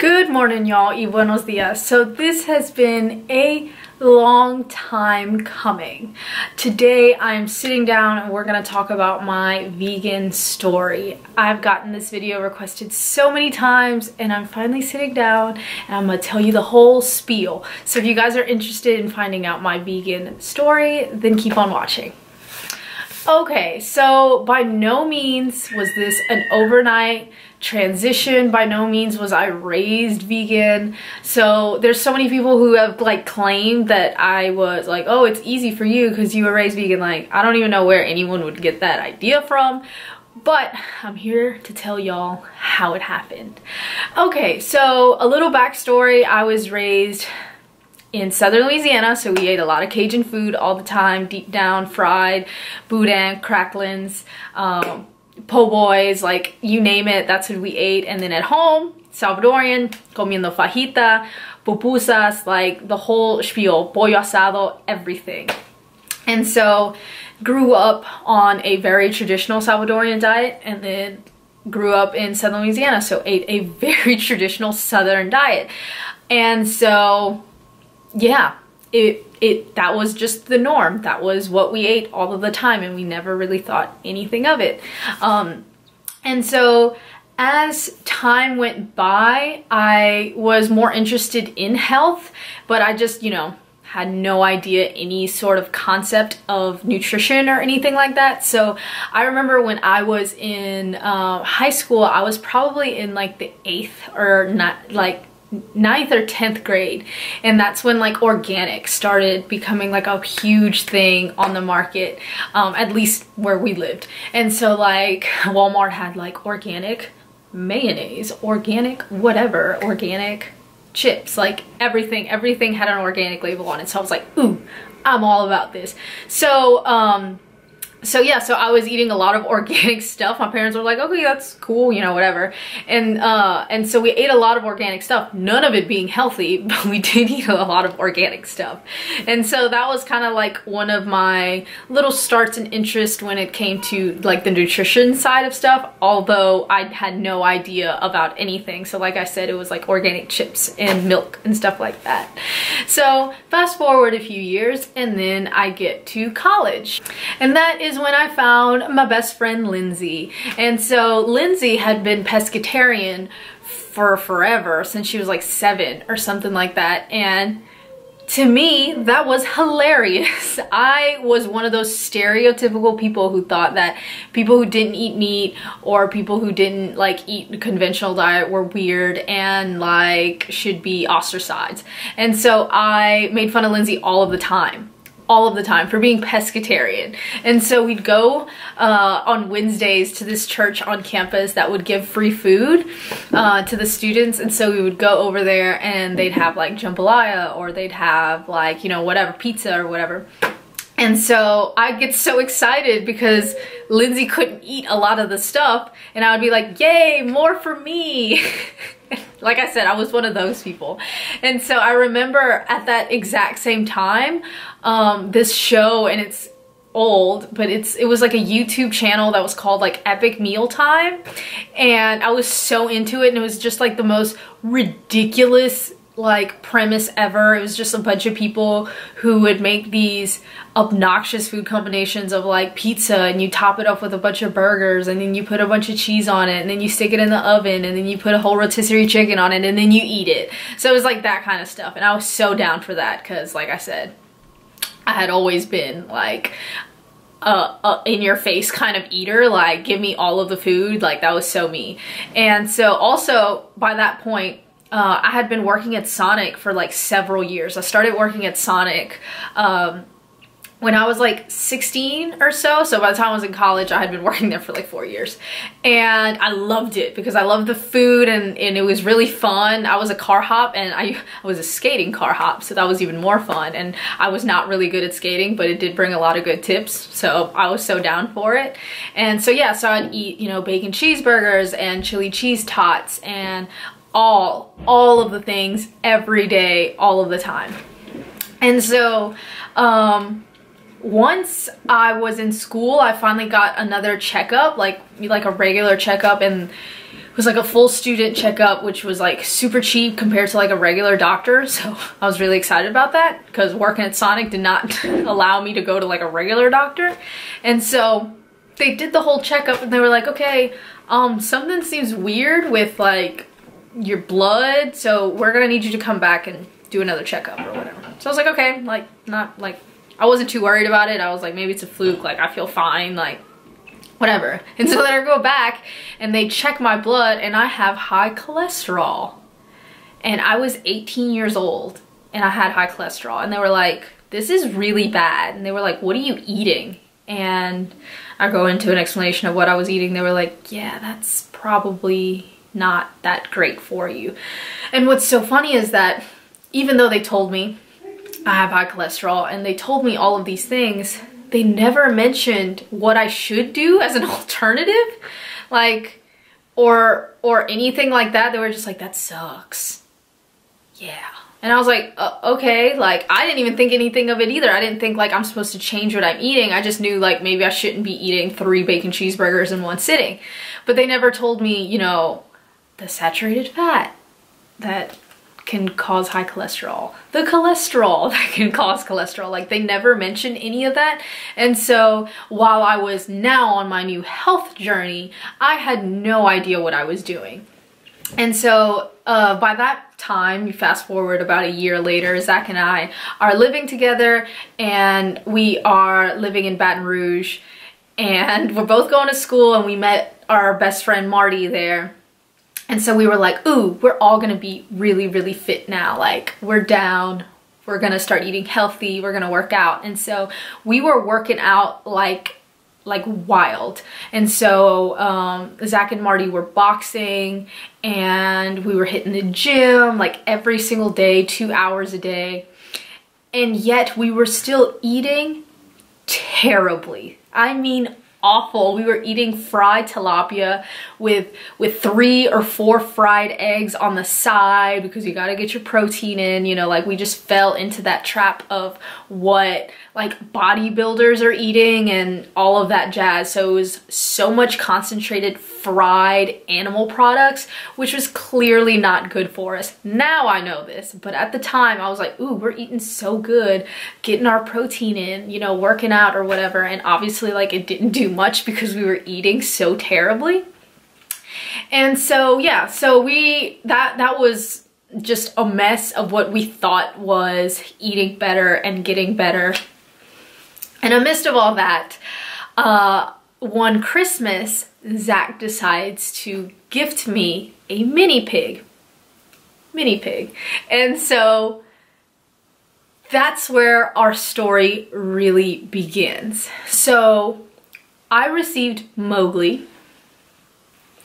Good morning, y'all, y buenos dias. So this has been a long time coming. Today I'm sitting down and we're gonna talk about my vegan story. I've gotten this video requested so many times and I'm finally sitting down and I'm gonna tell you the whole spiel. So if you guys are interested in finding out my vegan story, then keep on watching. Okay, so by no means was this an overnight transition. By no means was I raised vegan. So there's so many people who have like claimed that I was like, oh, it's easy for you because you were raised vegan. Like, I don't even know where anyone would get that idea from. But I'm here to tell y'all how it happened. Okay, so a little backstory. I was raised in southern Louisiana, so we ate a lot of Cajun food all the time, deep down, fried, boudin, cracklins, po' boys, like you name it, that's what we ate. And then at home, Salvadorian, comiendo fajita, pupusas, like the whole spiel, pollo asado, everything. And so grew up on a very traditional Salvadorian diet, and then grew up in southern Louisiana, so ate a very traditional southern diet. And so yeah, that was just the norm. That was what we ate all of the time, and we never really thought anything of it. And so as time went by, I was more interested in health, but I just, you know, had no idea any sort of concept of nutrition or anything like that. So I remember when I was in high school, I was probably in like the 8th or not, like 9th or 10th grade, and that's when like organic started becoming like a huge thing on the market, at least where we lived. And so like Walmart had like organic mayonnaise, organic whatever, organic chips, like everything had an organic label on it. So I was like, ooh, I'm all about this. So yeah, so I was eating a lot of organic stuff. My parents were like, okay, that's cool, you know, whatever. And so we ate a lot of organic stuff, none of it being healthy, but we did eat a lot of organic stuff. And so that was kind of like one of my little starts and interest when it came to like the nutrition side of stuff, although I had no idea about anything. So like I said, it was like organic chips and milk and stuff like that. So fast forward a few years and then I get to college. And that is when I found my best friend Lindsay. And so Lindsay had been pescatarian for forever, since she was like 7 or something like that. And to me, that was hilarious. I was one of those stereotypical people who thought that people who didn't eat meat or people who didn't like eat the conventional diet were weird and like should be ostracized. And so I made fun of Lindsay all of the time for being pescatarian. And so we'd go on Wednesdays to this church on campus that would give free food to the students. And so we would go over there and they'd have like jambalaya, or they'd have like, you know, whatever, pizza or whatever. And so I'd get so excited because Lindsay couldn't eat a lot of the stuff, and I would be like, yay, more for me. Like I said, I was one of those people. And so I remember at that exact same time, this show, and it's old, but it was like a YouTube channel that was called like Epic Mealtime, and I was so into it, and it was just like the most ridiculous like premise ever. It was just a bunch of people who would make these obnoxious food combinations of like pizza, and you top it up with a bunch of burgers, and then you put a bunch of cheese on it, and then you stick it in the oven, and then you put a whole rotisserie chicken on it, and then you eat it. So it was like that kind of stuff, and I was so down for that because like I said, I had always been like in your face kind of eater, like give me all of the food, like that was so me. And so also by that point, I had been working at Sonic for like several years. I started working at Sonic when I was like 16 or so. So by the time I was in college, I had been working there for like 4 years. And I loved it because I loved the food, and it was really fun. I was a car hop, and I was a skating car hop, so that was even more fun. And I was not really good at skating, but it did bring a lot of good tips. So I was so down for it. And so yeah, so I'd eat, you know, bacon cheeseburgers and chili cheese tots and all of the things every day, all of the time. And so once I was in school, I finally got another checkup, like a regular checkup, and It was like a full student checkup, which was like super cheap compared to like a regular doctor. So I was really excited about that because working at Sonic did not allow me to go to like a regular doctor. And so they did the whole checkup and they were like, okay, something seems weird with like your blood. So we're gonna need you to come back and do another checkup or whatever. So I was like, okay, like not like, I wasn't too worried about it. I was like, maybe it's a fluke. Like I feel fine, like whatever. And so then I go back and they check my blood and I have high cholesterol. And I was 18 years old and I had high cholesterol. And they were like, this is really bad. And they were like, what are you eating? And I go into an explanation of what I was eating. They were like, yeah, that's probably not that great for you. And what's so funny is that even though they told me I have high cholesterol and they told me all of these things, they never mentioned what I should do as an alternative, like, or anything like that. They were just like, that sucks. Yeah. And I was like, okay, like, I didn't even think anything of it either. I didn't think like I'm supposed to change what I'm eating. I just knew like maybe I shouldn't be eating 3 bacon cheeseburgers in one sitting. But they never told me, you know, the saturated fat that can cause high cholesterol, the cholesterol that can cause cholesterol. Like they never mentioned any of that. And so while I was now on my new health journey, I had no idea what I was doing. And so by that time, you fast forward about a year later, Zach and I are living together and we are living in Baton Rouge and we're both going to school and we met our best friend Marty there. And so we were like, ooh, we're all gonna be really, really fit now. Like we're down, we're gonna start eating healthy, we're gonna work out. And so we were working out like wild. And so Zach and Marty were boxing and we were hitting the gym like every single day, 2 hours a day. And yet we were still eating terribly. I mean, awful. We were eating fried tilapia with 3 or 4 fried eggs on the side because you got to get your protein in, you know, like we just fell into that trap of what like bodybuilders are eating and all of that jazz. So it was so much concentrated fried animal products, which was clearly not good for us. Now I know this, but at the time I was like, ooh, we're eating so good, getting our protein in, you know, working out or whatever. And obviously like it didn't do much because we were eating so terribly. And so yeah, so that was just a mess of what we thought was eating better and getting better. And amidst of all that, one Christmas, Zach decides to gift me a mini pig. And so that's where our story really begins. So I received Mowgli.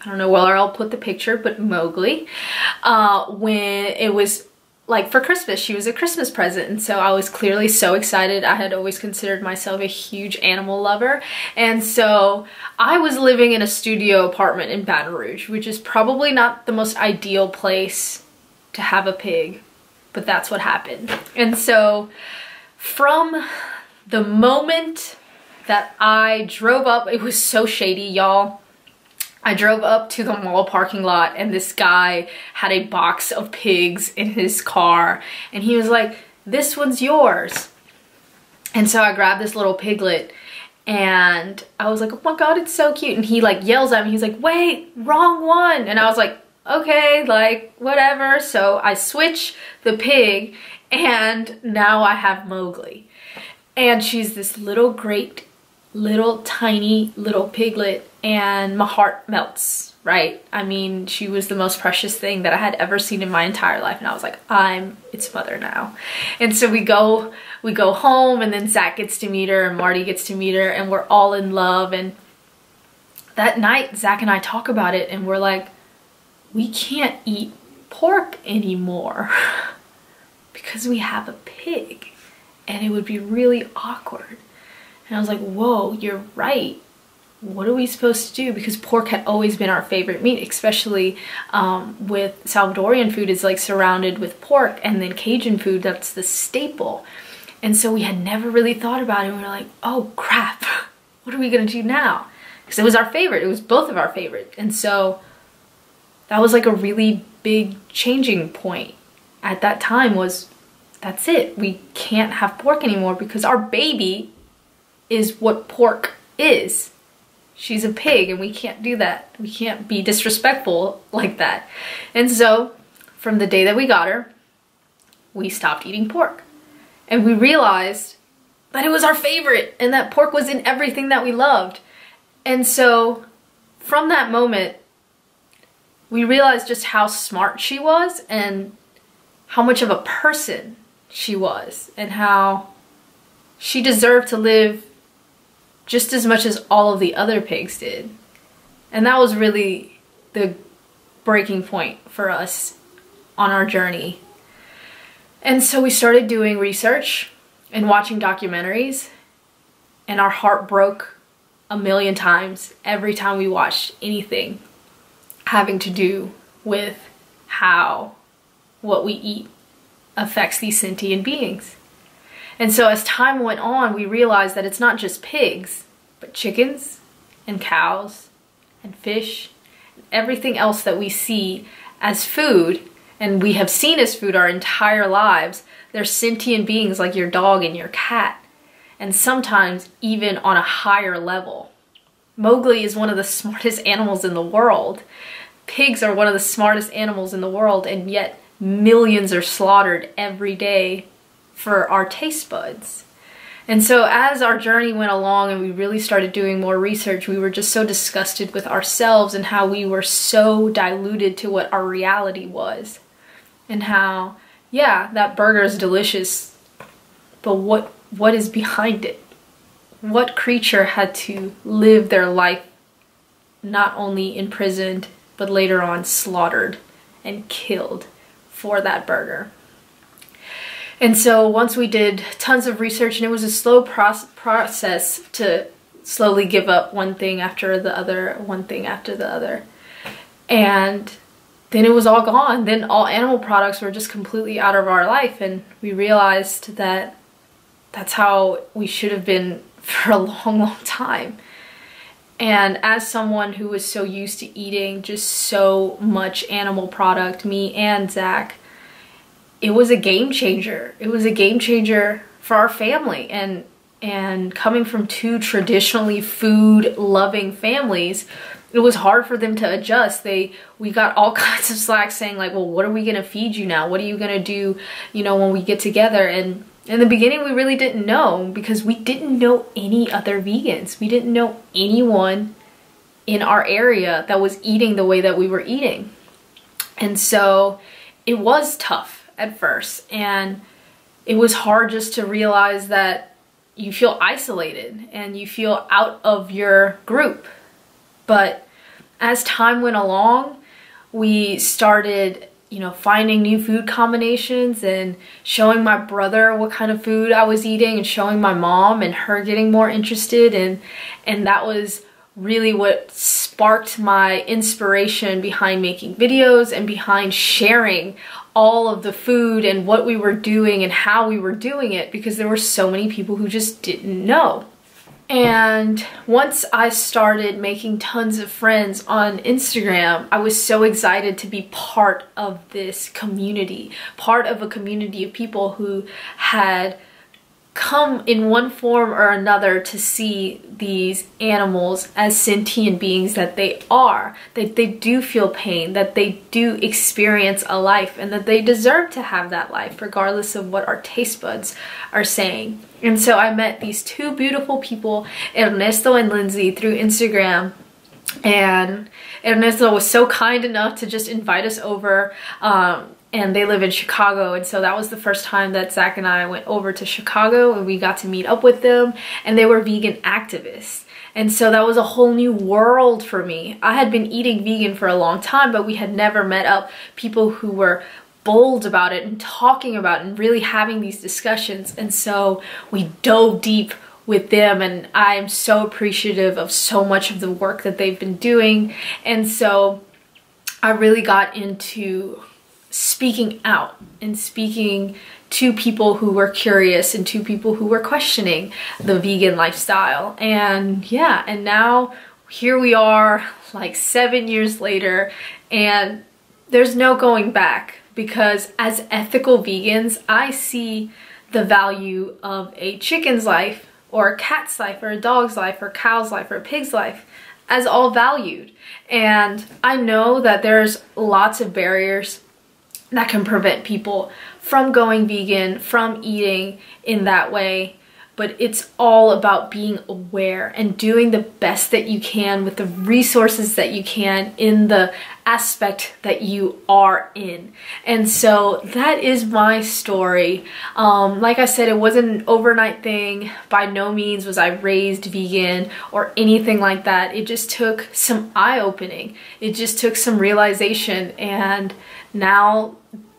I don't know where I'll put the picture, but Mowgli, when it was like for Christmas. She was a Christmas present, and so I was clearly so excited. I had always considered myself a huge animal lover, and so I was living in a studio apartment in Baton Rouge, which is probably not the most ideal place to have a pig, but that's what happened. And so from the moment that I drove up, it was so shady, y'all. I drove up to the mall parking lot and this guy had a box of pigs in his car and he was like, this one's yours. And so I grabbed this little piglet and I was like, oh my God, it's so cute. And he like yells at me, he's like, wait, wrong one. And I was like, okay, like whatever. So I switch the pig and now I have Mowgli. And she's this little great, little tiny little piglet, and my heart melts, right? I mean, she was the most precious thing that I had ever seen in my entire life, and I was like, I'm its mother now. And so we go home, and then Zach gets to meet her and Marty gets to meet her, and we're all in love. And that night Zach and I talk about it and we're like, we can't eat pork anymore because we have a pig and it would be really awkward. And I was like, whoa, you're right. What are we supposed to do? Because pork had always been our favorite meat, especially with Salvadorian food is like surrounded with pork, and then Cajun food, that's the staple. And so we had never really thought about it. We were like, oh crap, what are we gonna do now? Because it was our favorite, it was both of our favorite. And so that was like a really big changing point at that time. Was that's it, we can't have pork anymore because our baby is what pork is. She's a pig and we can't do that. We can't be disrespectful like that. And so from the day that we got her, we stopped eating pork. And we realized that it was our favorite and that pork was in everything that we loved. And so from that moment, we realized just how smart she was and how much of a person she was and how she deserved to live just as much as all of the other pigs did. And that was really the breaking point for us on our journey. And so we started doing research and watching documentaries, and our heart broke a million times every time we watched anything having to do with how what we eat affects these sentient beings. And so as time went on, we realized that it's not just pigs, but chickens and cows and fish and everything else that we see as food and we have seen as food our entire lives. They're sentient beings like your dog and your cat, and sometimes even on a higher level. Mowgli is one of the smartest animals in the world. Pigs are one of the smartest animals in the world, and yet millions are slaughtered every day for our taste buds. And so as our journey went along and we really started doing more research, we were just so disgusted with ourselves and how we were so diluted to what our reality was. And how, yeah, that burger is delicious, but what is behind it? What creature had to live their life not only imprisoned, but later on slaughtered and killed for that burger? And so once we did tons of research, and it was a slow process to slowly give up one thing after the other, one thing after the other. And then it was all gone. Then all animal products were just completely out of our life. And we realized that that's how we should have been for a long, long time. And as someone who was so used to eating just so much animal product, me and Zach, it was a game changer. It was a game changer for our family. And coming from two traditionally food-loving families, it was hard for them to adjust. We got all kinds of slack saying like, well, what are we gonna feed you now? What are you gonna do, you know, when we get together? And in the beginning, we really didn't know because we didn't know any other vegans. We didn't know anyone in our area that was eating the way that we were eating. And so it was tough at first, and it was hard just to realize that you feel isolated and you feel out of your group. But as time went along, we started, you know, finding new food combinations and showing my brother what kind of food I was eating and showing my mom and her getting more interested. And that was really what sparked my inspiration behind making videos and behind sharing all of the food and what we were doing and how we were doing it, because there were so many people who just didn't know. And once I started making tons of friends on Instagram, I was so excited to be part of this community, part of a community of people who had come in one form or another to see these animals as sentient beings that they are, that they do feel pain, that they do experience a life, and that they deserve to have that life regardless of what our taste buds are saying. And so I met these two beautiful people, Ernesto and Lindsay, through Instagram. And Ernesto was so kind enough to just invite us over, and they live in Chicago, and so that was the first time that Zach and I went over to Chicago, and we got to meet up with them, and they were vegan activists. And so that was a whole new world for me. I had been eating vegan for a long time, but we had never met up people who were bold about it and talking about it and really having these discussions. And so we dove deep with them, and I'm so appreciative of so much of the work that they've been doing. And so I really got into speaking out and speaking to people who were curious and to people who were questioning the vegan lifestyle. And yeah, and now here we are like 7 years later, and there's no going back, because as ethical vegans, I see the value of a chicken's life or a cat's life or a dog's life or a cow's life or a pig's life as all valued. And I know that there's lots of barriers that can prevent people from going vegan, from eating in that way, but it's all about being aware and doing the best that you can with the resources that you can in the aspect that you are in. And so that is my story. Like I said, it wasn't an overnight thing. By no means was I raised vegan or anything like that. It just took some eye-opening. It just took some realization, and now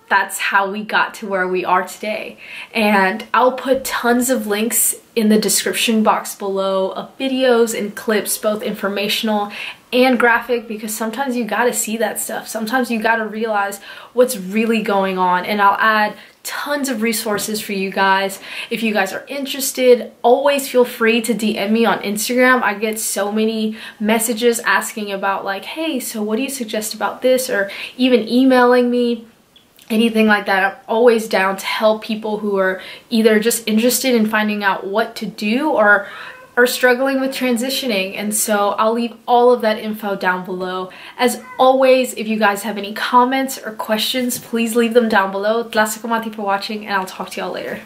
that's how we got to where we are today. And I'll put tons of links in the description box below of videos and clips, both informational and graphic, because sometimes you gotta see that stuff. Sometimes you gotta realize what's really going on. And I'll add tons of resources for you guys. If you guys are interested, always feel free to DM me on Instagram. I get so many messages asking about like, hey, so what do you suggest about this? Or even emailing me. Anything like that. I'm always down to help people who are either just interested in finding out what to do or are struggling with transitioning. And so I'll leave all of that info down below. As always, if you guys have any comments or questions, please leave them down below. Tlazocamahti for watching, and I'll talk to y'all later.